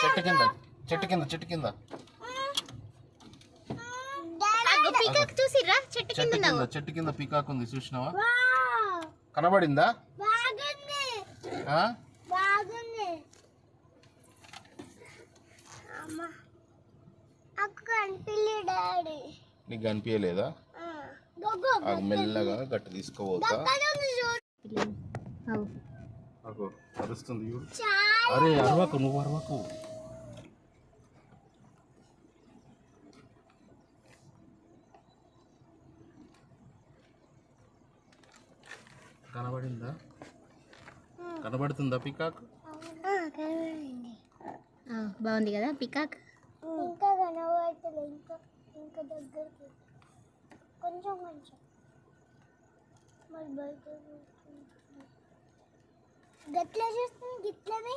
చెట్టు కింద చెట్టు కింద చెట్టు కింద పీకాక్ చూసిరా? చెట్టు కింద చెట్టు కింద పీకాక్ ఉంది, చూసినావా? కనబడిందా? నీకు కనిపించలేదా? మెల్లగా గట్టి తీసుకోవద్దా? అరుస్తుంది. అరే అరవకు, నువ్వు అరవకు. కనబడిందా? కనబడుతుందా పికాక్? బాగుంది కదా పికాక్. ఇంకా కనబడతలే, ఇంకా ఇంకా దగ్గరికి కొంచెం కొంచెం మరి బయట గట్లా చూస్తుంది గిట్లనే.